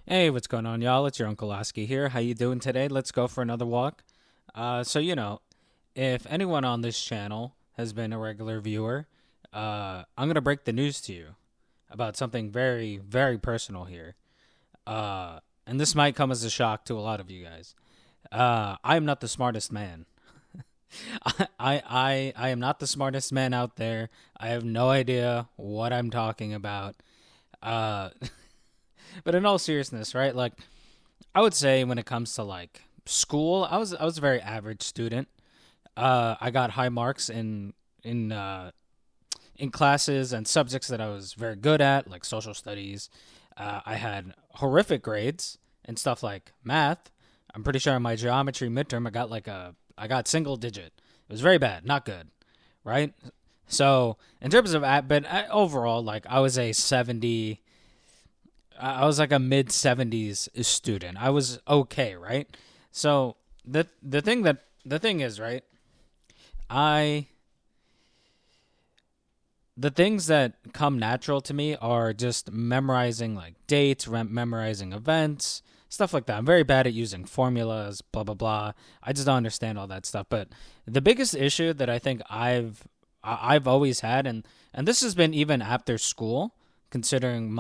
Hey, what's going on, y'all? It's your Uncle Oski here. How you doing today? Let's go for another walk. If anyone on this channel has been a regular viewer, I'm gonna break the news to you about something very, very personal here. And this might come as a shock to a lot of you guys. I am not the smartest man. I am not the smartest man out there. I have no idea what I'm talking about. Uh, but in all seriousness, right? Like I would say when it comes to like school, I was a very average student. I got high marks in classes and subjects that I was very good at, like social studies. I had horrific grades and stuff like math. I'm pretty sure in my geometry midterm, I got single digit. It was very bad, not good, right? So in terms of overall, like I was a 70. I was like a mid 70s student. I was okay, right? So the thing is, right? I the things that come natural to me are just memorizing like dates, memorizing events, stuff like that. I'm very bad at using formulas, blah blah blah. I just don't understand all that stuff. But the biggest issue that I think I've always had, and this has been even after school, considering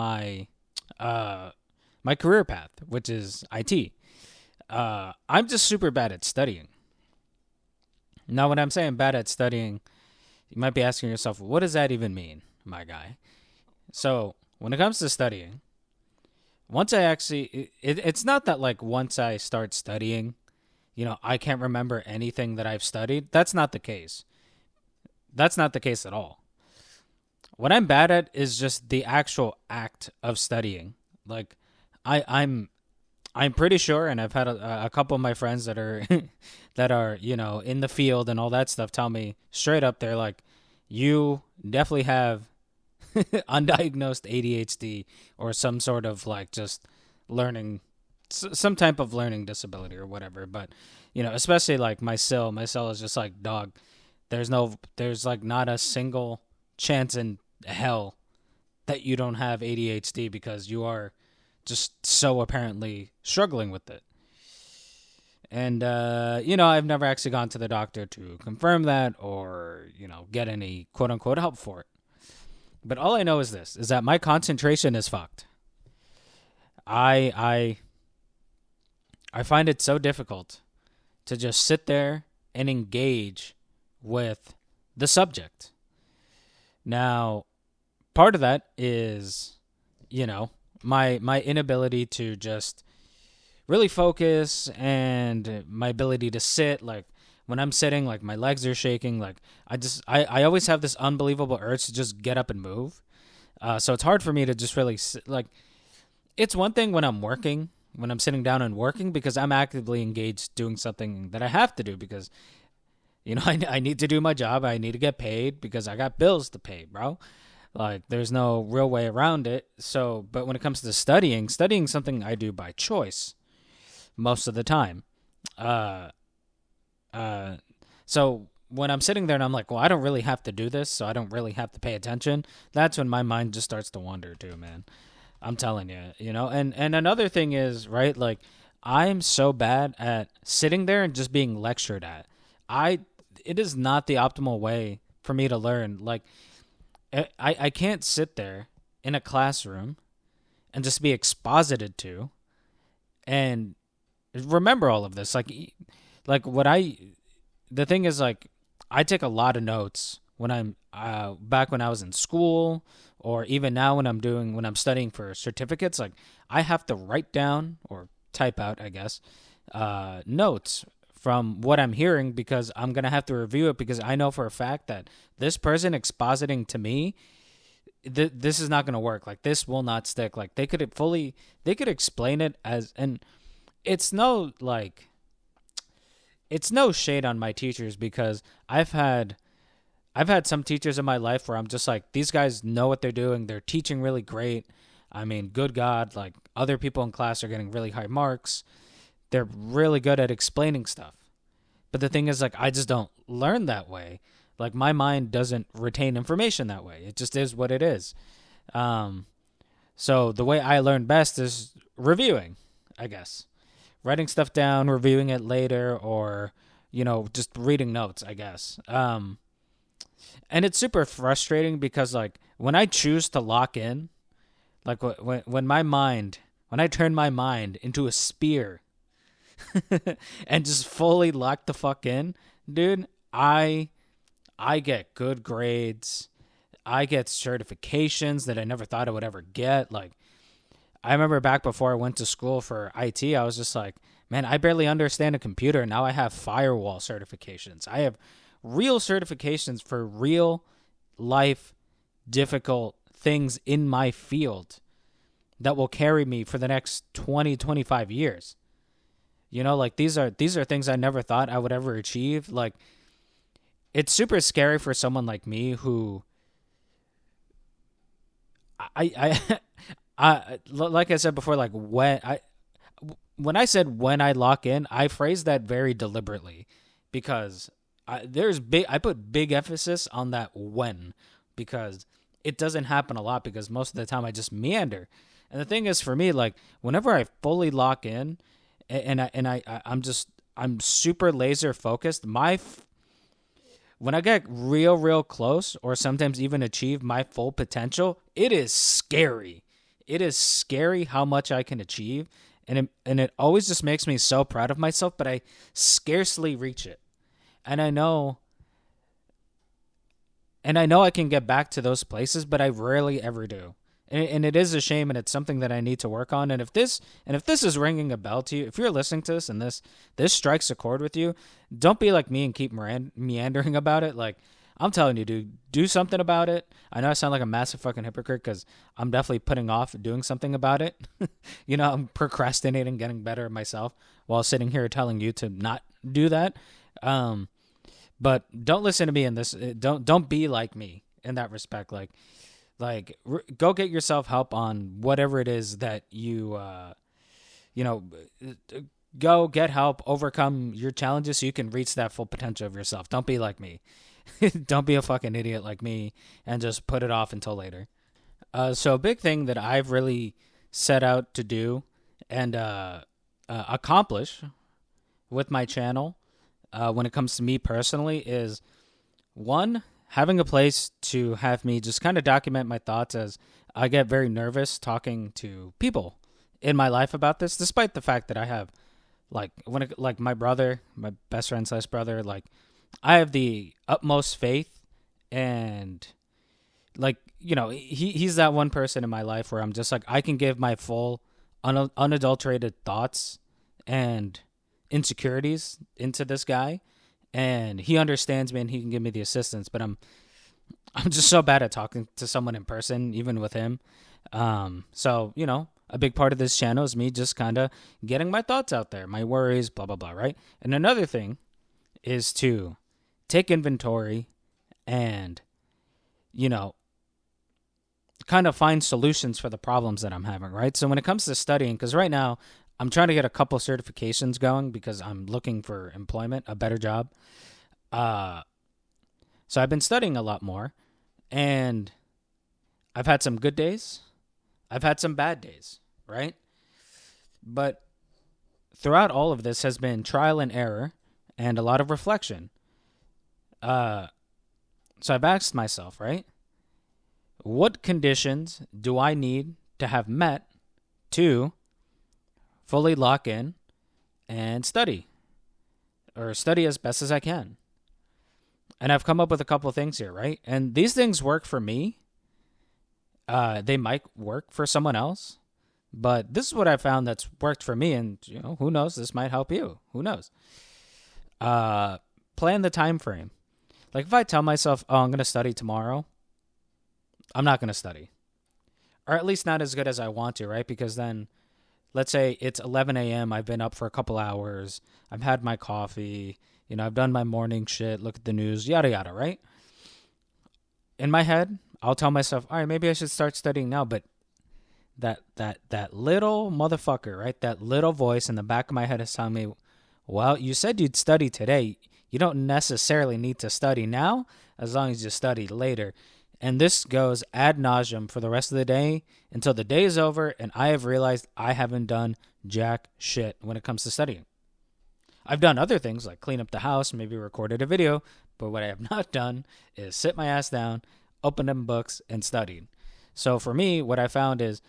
uh my career path, which is IT. I'm just super bad at studying. Now, when I'm saying bad at studying, you might be asking yourself, what does that even mean, my guy? So, when it comes to studying, once I actually, it's not that like once I start studying, I can't remember anything that I've studied. That's not the case. That's not the case at all. What I'm bad at is just the actual act of studying. Like, I'm I'm pretty sure, and I've had a couple of my friends that are that are in the field and all that stuff tell me straight up they're like, you definitely have undiagnosed ADHD or some sort of like just learning, some type of learning disability or whatever. But especially like my cell is just like, dog. There's like not a single chance in hell that you don't have ADHD because you are just so apparently struggling with it. And I've never actually gone to the doctor to confirm that or get any quote unquote help for it. But all I know is this: is that my concentration is fucked. I I I find it so difficult to just sit there and engage with the subject. Now, part of that is, my inability to just really focus and my ability to sit. Like when I'm sitting, like my legs are shaking. Like I always have this unbelievable urge to just get up and move. So it's hard for me to just really sit. Like it's one thing when I'm working, when I'm sitting down and working because I'm actively engaged doing something that I have to do because I need to do my job. I need to get paid because I got bills to pay, bro. Like there's no real way around it. So, but when it comes to studying something I do by choice most of the time. Uh, uh, so when I'm sitting there and I'm like, well, I don't really have to do this, so I don't really have to pay attention. That's when my mind just starts to wander too, man. I'm telling you, And another thing is, right? Like I'm so bad at sitting there and just being lectured at. I It is not the optimal way for me to learn. Like I can't sit there in a classroom and just be exposited to and remember all of this. Like what I the thing is like I take a lot of notes when I'm back when I was in school or even now when I'm studying for certificates. Like I have to write down or type out, I guess, notes from what I'm hearing because I'm gonna have to review it because I know for a fact that this person expositing to me, this is not gonna work. Like this will not stick. Like they could explain it as, and it's no like it's no shade on my teachers because I've had some teachers in my life where I'm just like, these guys know what they're doing. They're teaching really great. I mean, good God, like other people in class are getting really high marks. They're really good at explaining stuff. But the thing is, like, I just don't learn that way. Like, my mind doesn't retain information that way. It just is what it is. Um, So the way I learn best is reviewing, I guess. Writing stuff down, reviewing it later, or, just reading notes, I guess. And it's super frustrating because, like, when I choose to lock in, like, when I turn my mind into a spear and just fully lock the fuck in, dude, I get good grades. I get certifications that I never thought I would ever get. Like, I remember back before I went to school for IT, I was just like, man, I barely understand a computer. Now I have firewall certifications. I have real certifications for real life difficult things in my field that will carry me for the next 20, 25 years. Like, these are things I never thought I would ever achieve. Like, it's super scary for someone like me who like I said before, like, when I said when I lock in, I phrased that very deliberately because I put big emphasis on that when, because it doesn't happen a lot, because most of the time I just meander. And the thing is, for me, like, whenever I fully lock in I'm super laser focused, when I get real close, or sometimes even achieve my full potential, it is scary. It is scary how much I can achieve, and it always just makes me so proud of myself, but I scarcely reach it. And I know I can get back to those places, but I rarely ever do. And it is a shame, and it's something that I need to work on. And if this is ringing a bell to you, if you're listening to this and this strikes a chord with you, don't be like me and keep meandering about it. Like, I'm telling you, dude, do something about it. I know I sound like a massive fucking hypocrite because I'm definitely putting off doing something about it. I'm procrastinating getting better at myself while sitting here telling you to not do that. But don't listen to me in this. Don't be like me in that respect. Go get yourself help on whatever it is that go get help, overcome your challenges so you can reach that full potential of yourself. Don't be like me. Don't be a fucking idiot like me and just put it off until later. So a big thing that I've really set out to do and accomplish with my channel when it comes to me personally is, one, having a place to have me just kind of document my thoughts, as I get very nervous talking to people in my life about this, despite the fact that I have, like my brother, my best friend / brother, like, I have the utmost faith, and he's that one person in my life where I'm just like, I can give my full unadulterated thoughts and insecurities into this guy, and he understands me and he can give me the assistance. But I'm just so bad at talking to someone in person, even with him. So a big part of this channel is me just kind of getting my thoughts out there, my worries, blah blah blah, right? And another thing is to take inventory and kind of find solutions for the problems that I'm having, right? So when it comes to studying, because right now I'm trying to get a couple certifications going because I'm looking for employment, a better job. So I've been studying a lot more, and I've had some good days. I've had some bad days, right? But throughout all of this has been trial and error and a lot of reflection. So I've asked myself, right? What conditions do I need to have met to fully lock in and study, or study as best as I can? And I've come up with a couple of things here, right? And these things work for me. They might work for someone else, but this is what I found that's worked for me. And who knows? This might help you. Who knows? Plan the time frame. Like, if I tell myself, "Oh, I'm going to study tomorrow," I'm not going to study, or at least not as good as I want to, right? Because then, let's say it's 11 a.m. I've been up for a couple hours. I've had my coffee. I've done my morning shit. Look at the news, yada yada, right? In my head, I'll tell myself, all right, maybe I should start studying now. But that little motherfucker, right? That little voice in the back of my head is telling me, well, you said you'd study today. You don't necessarily need to study now, as long as you study later. And this goes ad nauseum for the rest of the day until the day is over and I have realized I haven't done jack shit when it comes to studying. I've done other things like clean up the house, maybe recorded a video, but what I have not done is sit my ass down, open them books, and studied. So for me, what I found is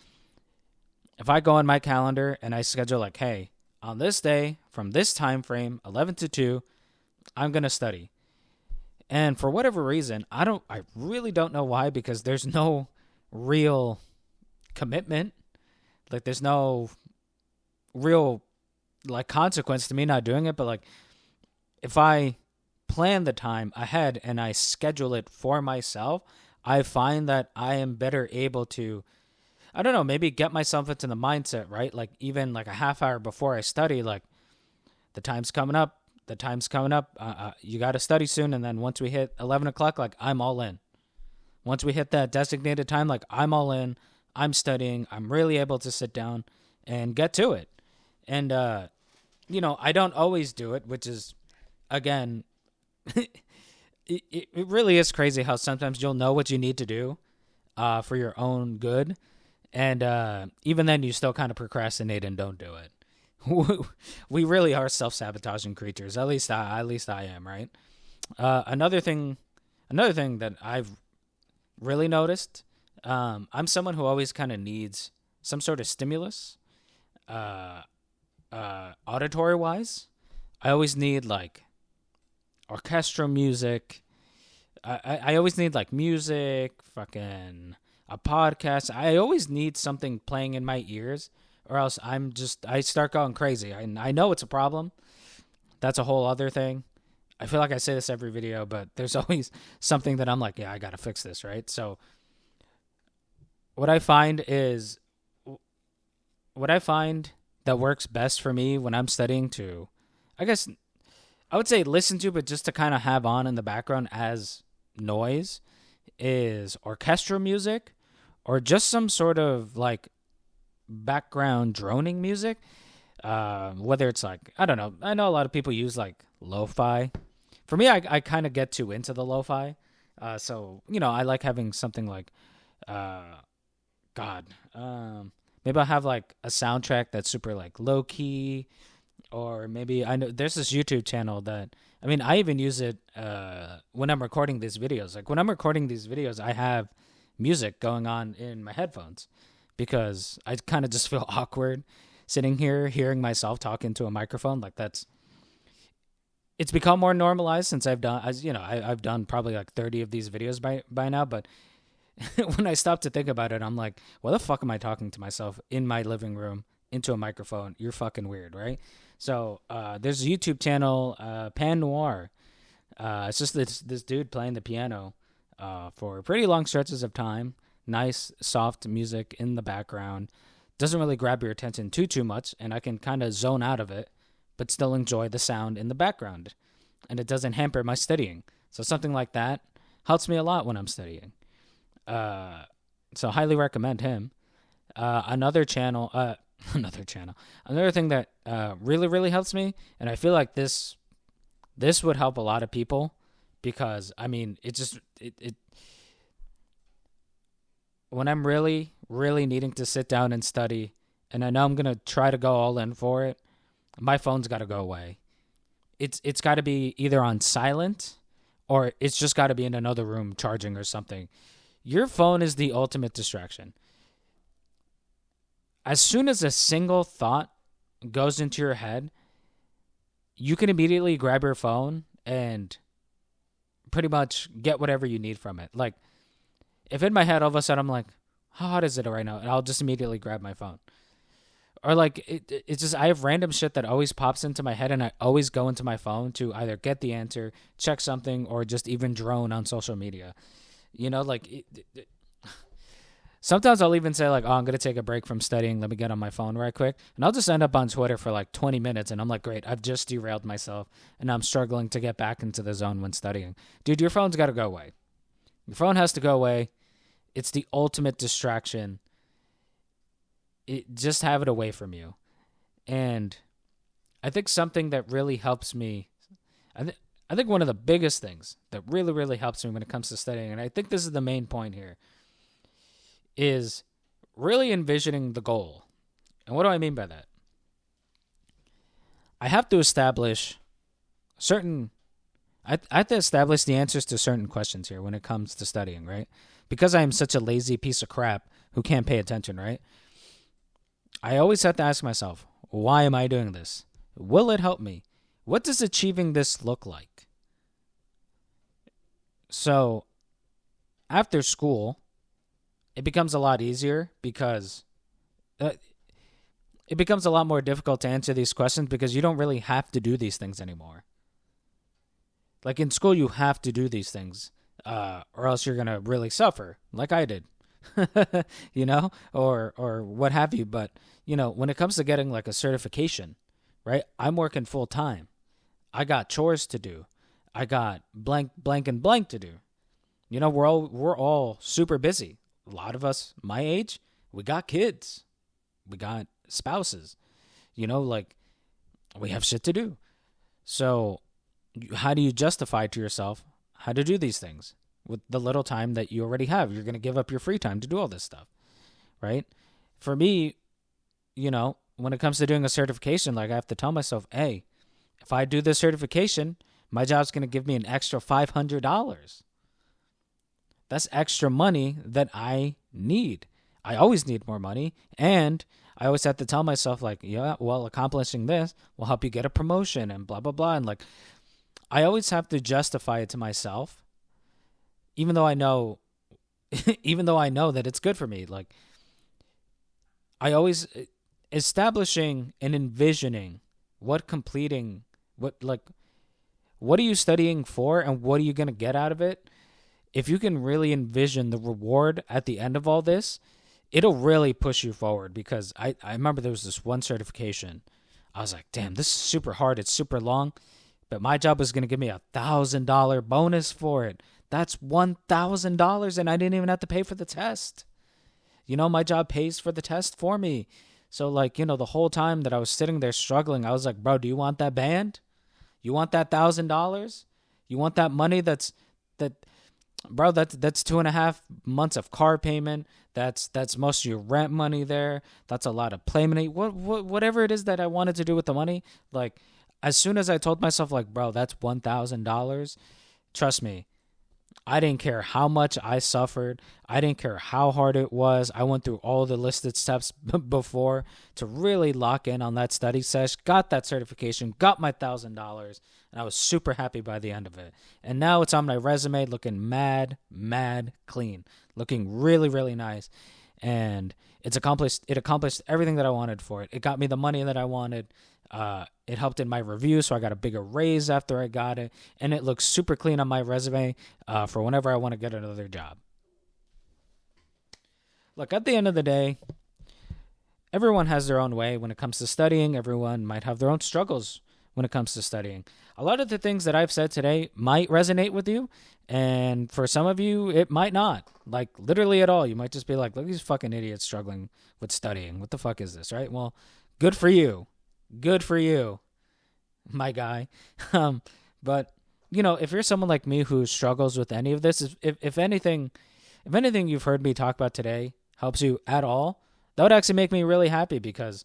if I go on my calendar and I schedule like, hey, on this day, from this time frame, 11 to 2, I'm going to study. And for whatever reason, I really don't know why, because there's no real commitment. Like there's no real like consequence to me not doing it, but like if I plan the time ahead and I schedule it for myself, I find that I am better able to, I don't know, maybe get myself into the mindset, right? Like even like a half hour before I study, like the time's coming up. You got to study soon. And then once we hit 11 o'clock, like I'm all in. Once we hit that designated time, like I'm all in. I'm studying. I'm really able to sit down and get to it. And, I don't always do it, which is, again, it really is crazy how sometimes you'll know what you need to do for your own good. And even then you still kind of procrastinate and don't do it. We really are self-sabotaging creatures. At least I am, right? Another thing that I've really noticed, I'm someone who always kind of needs some sort of stimulus, auditory wise. I always need like orchestral music. I always need like music, fucking a podcast. I always need something playing in my ears, or else I start going crazy. I know it's a problem. That's a whole other thing. I feel like I say this every video, but there's always something that I'm like, yeah, I got to fix this, right? So what I find that works best for me when I'm studying to, I guess I would say listen to, but just to kind of have on in the background as noise, is orchestral music or just some sort of like background droning music. Whether it's like, I don't know. I know a lot of people use like lo-fi. For me, I kind of get too into the lo-fi. So, I like having something like, maybe I'll have like a soundtrack that's super like low key, or maybe I know there's this YouTube channel that, I even use it when I'm recording these videos. Like when I'm recording these videos, I have music going on in my headphones because I kind of just feel awkward sitting here hearing myself talk into a microphone. Like it's become more normalized since I've done probably like 30 of these videos by now, but when I stop to think about it, I'm like, why the fuck am I talking to myself in my living room into a microphone? You're fucking weird, right? So there's a YouTube channel, Pan Noir. It's just this dude playing the piano for pretty long stretches of time. Nice, soft music in the background. Doesn't really grab your attention too much, and I can kind of zone out of it, but still enjoy the sound in the background. And it doesn't hamper my studying. So something like that helps me a lot when I'm studying. So highly recommend him. Another thing that really, really helps me, and I feel like this would help a lot of people, because when I'm really, really needing to sit down and study, and I know I'm gonna try to go all in for it, my phone's got to go away. It's got to be either on silent, or it's just got to be in another room charging or something. Your phone is the ultimate distraction. As soon as a single thought goes into your head, you can immediately grab your phone and pretty much get whatever you need from it. Like, if in my head all of a sudden I'm like, how hot is it right now? And I'll just immediately grab my phone. Or like, it's just, I have random shit that always pops into my head, and I always go into my phone to either get the answer, check something, or just even drone on social media. Sometimes I'll even say like, oh, I'm going to take a break from studying. Let me get on my phone right quick. And I'll just end up on Twitter for like 20 minutes. And I'm like, great, I've just derailed myself. And I'm struggling to get back into the zone when studying. Dude, your phone's got to go away. Your phone has to go away. It's the ultimate distraction. Just have it away from you. And I think something that really helps me, I think one of the biggest things that really, really helps me when it comes to studying, and I think this is the main point here, is really envisioning the goal. And what do I mean by that? I have to establish certain I have to establish the answers to certain questions here when it comes to studying, right? Because I am such a lazy piece of crap who can't pay attention, right? I always have to ask myself, why am I doing this? Will it help me? What does achieving this look like? So, after school, it becomes a lot easier because it becomes a lot more difficult to answer these questions because you don't really have to do these things anymore. Like in school, you have to do these things, or else you're gonna really suffer, like I did, or what have you. But when it comes to getting like a certification, right? I'm working full time. I got chores to do. I got blank, blank, and blank to do. We're all super busy. A lot of us my age, we got kids, we got spouses. Like we have shit to do. So how do you justify to yourself how to do these things with the little time that you already have? You're going to give up your free time to do all this stuff, right? For me, when it comes to doing a certification, like I have to tell myself, hey, if I do this certification, my job's going to give me an extra $500. That's extra money that I need. I always need more money. And I always have to tell myself, like, yeah, well, accomplishing this will help you get a promotion and blah, blah, blah. And like, I always have to justify it to myself, even though I know that it's good for me. Like, I always establishing and envisioning what are you studying for and what are you going to get out of it? If you can really envision the reward at the end of all this, it'll really push you forward. Because I remember there was this one certification. I was like, damn, this is super hard. It's super long. But my job was going to give me $1,000 bonus for it. That's $1,000, and I didn't even have to pay for the test. My job pays for the test for me. So, like, the whole time that I was sitting there struggling, I was like, bro, do you want that band? You want that $1,000? You want that money that's 2.5 months of car payment. That's most of your rent money there. That's a lot of play money. Whatever it is that I wanted to do with the money, like, as soon as I told myself, like, bro, that's $1,000, trust me, I didn't care how much I suffered. I didn't care how hard it was. I went through all the listed steps before to really lock in on that study session, got that certification, got my $1,000, and I was super happy by the end of it. And now it's on my resume looking mad clean, looking really, really nice. And it accomplished everything that I wanted for it. It got me the money that I wanted. It helped in my review, so I got a bigger raise after I got it, and it looks super clean on my resume for whenever I want to get another job. Look, at the end of the day, everyone has their own way when it comes to studying. Everyone might have their own struggles when it comes to studying. A lot of the things that I've said today might resonate with you, and for some of you, it might not. Like, literally at all. You might just be like, look at these fucking idiots struggling with studying. What the fuck is this, right? Well, good for you. Good for you, my guy. But if you're someone like me who struggles with any of this, if anything you've heard me talk about today helps you at all, that would actually make me really happy. Because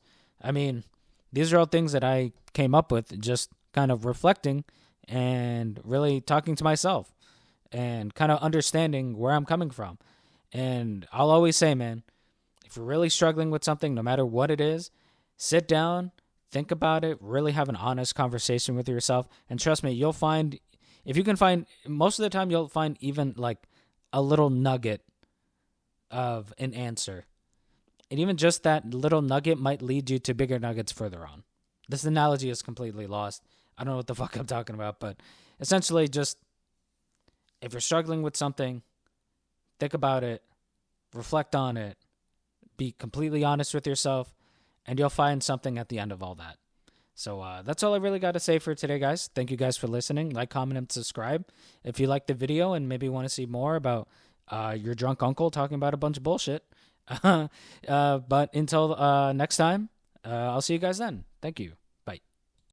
these are all things that I came up with just kind of reflecting and really talking to myself and kind of understanding where I'm coming from. And I'll always say, man, if you're really struggling with something, no matter what it is, sit down, think about it, really have an honest conversation with yourself. And trust me, you'll find, most of the time, you'll find even like a little nugget of an answer. And even just that little nugget might lead you to bigger nuggets further on. This analogy is completely lost. I don't know what the fuck I'm talking about, but essentially just, if you're struggling with something, think about it, reflect on it, be completely honest with yourself, and you'll find something at the end of all that. So that's all I really got to say for today, guys. Thank you guys for listening. Like, comment, and subscribe if you liked the video and maybe want to see more about your drunk uncle talking about a bunch of bullshit. But until next time, I'll see you guys then. Thank you.